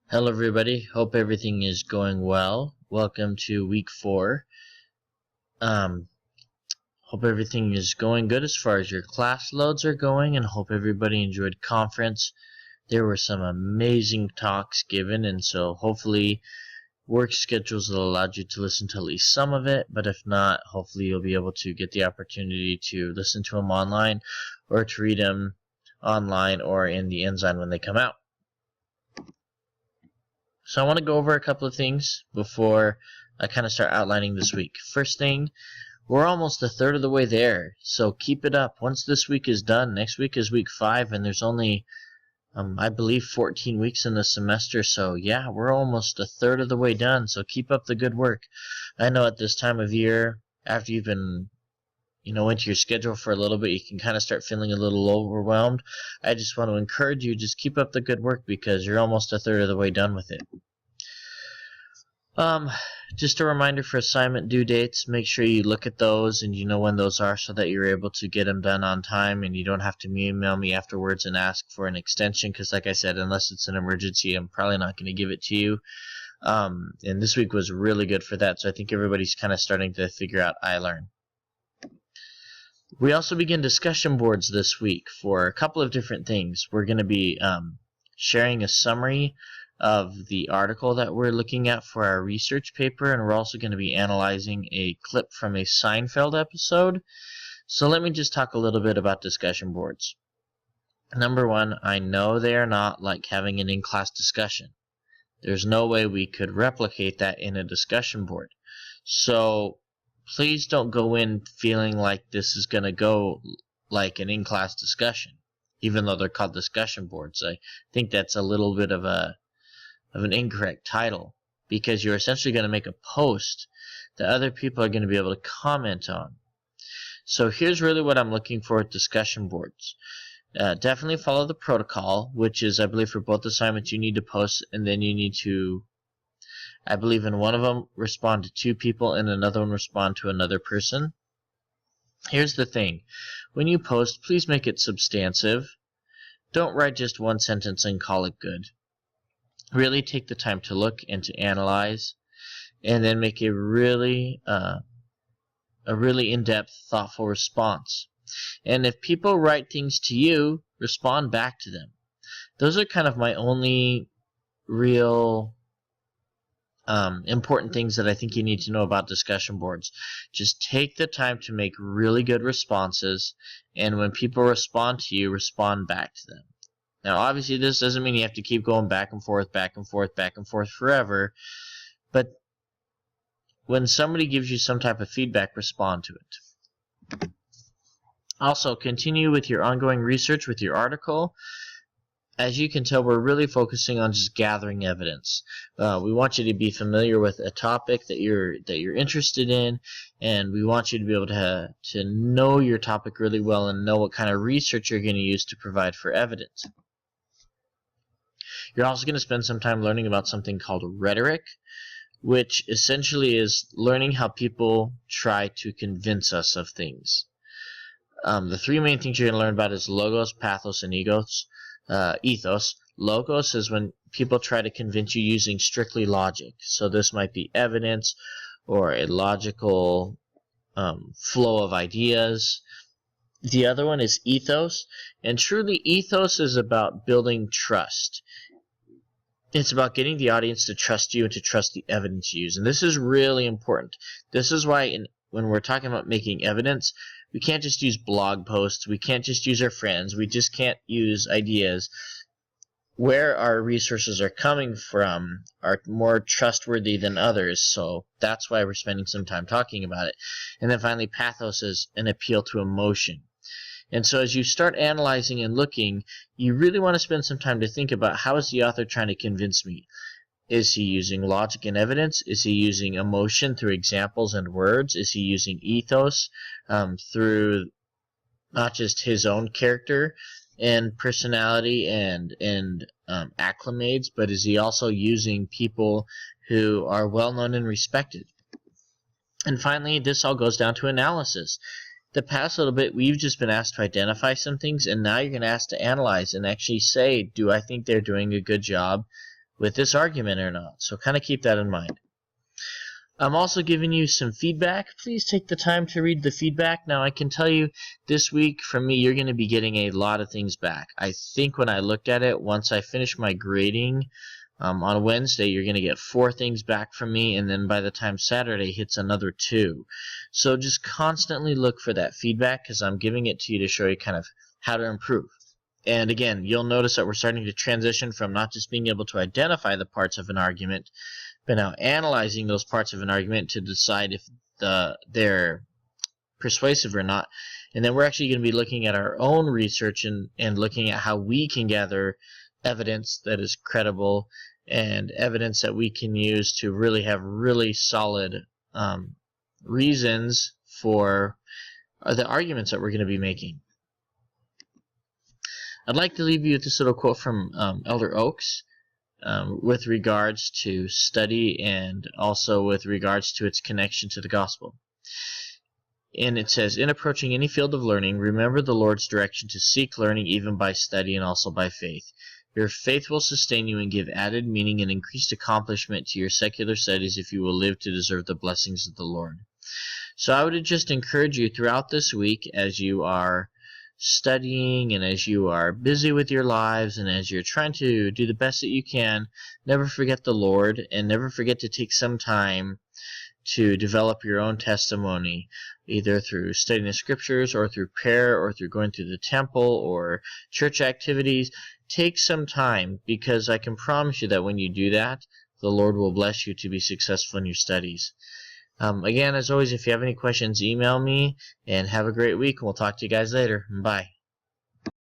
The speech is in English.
Hello everybody, hope everything is going well. Welcome to week 4. Hope everything is going good as far as your class loads are going, and hope everybody enjoyed conference. There were some amazing talks given, and so hopefully work schedules will allow you to listen to at least some of it, but if not, hopefully you'll be able to get the opportunity to listen to them online or to read them online or in the Ensign when they come out. So I want to go over a couple of things before I kind of start outlining this week. First thing, we're almost a third of the way there, so keep it up. Once this week is done, next week is week 5, and there's only, I believe, 14 weeks in the semester, so yeah, we're almost a third of the way done, so keep up the good work. I know at this time of year, after you've been into your schedule for a little bit, you can kind of start feeling a little overwhelmed. I just want to encourage you, just keep up the good work because you're almost a third of the way done with it. Just a reminder for assignment due dates, make sure you look at those and you know when those are so that you're able to get them done on time and you don't have to email me afterwards and ask for an extension because like I said, unless it's an emergency, I'm probably not going to give it to you. And this week was really good for that, so I think everybody's kind of starting to figure out iLearn. We also begin discussion boards this week for a couple of different things. We're going to be sharing a summary of the article that we're looking at for our research paper, and we're also going to be analyzing a clip from a Seinfeld episode. So let me just talk a little bit about discussion boards. Number one, I know they are not like having an in-class discussion. There's no way we could replicate that in a discussion board. So please don't go in feeling like this is going to go like an in-class discussion, even though they're called discussion boards. I think that's a little bit of an incorrect title because you're essentially going to make a post that other people are going to be able to comment on. So here's really what I'm looking for with discussion boards. Definitely follow the protocol, which is, I believe, for both assignments you need to post, and then you need to, I believe in one of them, respond to 2 people and another one respond to another person. Here's the thing. When you post, please make it substantive. Don't write just one sentence and call it good. Really take the time to look and to analyze and then make a really in-depth, thoughtful response. And if people write things to you, respond back to them. Those are kind of my only real important things that I think you need to know about discussion boards. Just take the time to make really good responses, and when people respond to you, respond back to them. Now, obviously, this doesn't mean you have to keep going back and forth, back and forth, back and forth forever, but when somebody gives you some type of feedback, respond to it. Also, continue with your ongoing research with your article. As you can tell, we're really focusing on just gathering evidence. We want you to be familiar with a topic that you're interested in, and we want you to be able to know your topic really well and know what kind of research you're going to use to provide for evidence. You're also going to spend some time learning about something called rhetoric, which essentially is learning how people try to convince us of things. The 3 main things you're going to learn about is logos, pathos, and ethos. Logos is when people try to convince you using strictly logic. So this might be evidence or a logical flow of ideas. The other one is ethos, and truly ethos is about building trust. It's about getting the audience to trust you and to trust the evidence you use. And this is really important. This is why when we're talking about making evidence, we can't just use blog posts. We can't just use our friends. We just can't use ideas. Where our resources are coming from are more trustworthy than others. So that's why we're spending some time talking about it. And then finally, pathos is an appeal to emotion. And so as you start analyzing and looking, you really want to spend some time to think about, how is the author trying to convince me? Is he using logic and evidence? Is he using emotion through examples and words? Is he using ethos through not just his own character and personality and acclimates, but is he also using people who are well known and respected? And finally, this all goes down to analysis. The past little bit, we've just been asked to identify some things, and now you're going to ask to analyze and actually say, do I think they're doing a good job with this argument or not. So kind of keep that in mind. I'm also giving you some feedback. Please take the time to read the feedback. Now, I can tell you this week from me, you're going to be getting a lot of things back. I think when I looked at it, once I finish my grading on Wednesday, you're going to get 4 things back from me, and then by the time Saturday hits, another 2. So just constantly look for that feedback, because I'm giving it to you to show you kind of how to improve. And again, you'll notice that we're starting to transition from not just being able to identify the parts of an argument, but now analyzing those parts of an argument to decide if they're persuasive or not. And then we're actually going to be looking at our own research and looking at how we can gather evidence that is credible and evidence that we can use to really have really solid reasons for the arguments that we're going to be making. I'd like to leave you with this little quote from Elder Oaks. With regards to study and also with regards to its connection to the gospel. And it says, in approaching any field of learning, remember the Lord's direction to seek learning even by study and also by faith. Your faith will sustain you and give added meaning and increased accomplishment to your secular studies if you will live to deserve the blessings of the Lord. So I would just encourage you throughout this week, as you are studying and as you are busy with your lives and as you're trying to do the best that you can, never forget the Lord and never forget to take some time to develop your own testimony, either through studying the scriptures or through prayer or through going to the temple or church activities. Take some time, because I can promise you that when you do that, the Lord will bless you to be successful in your studies. Again, as always, if you have any questions, email me, and have a great week. We'll talk to you guys later. Bye.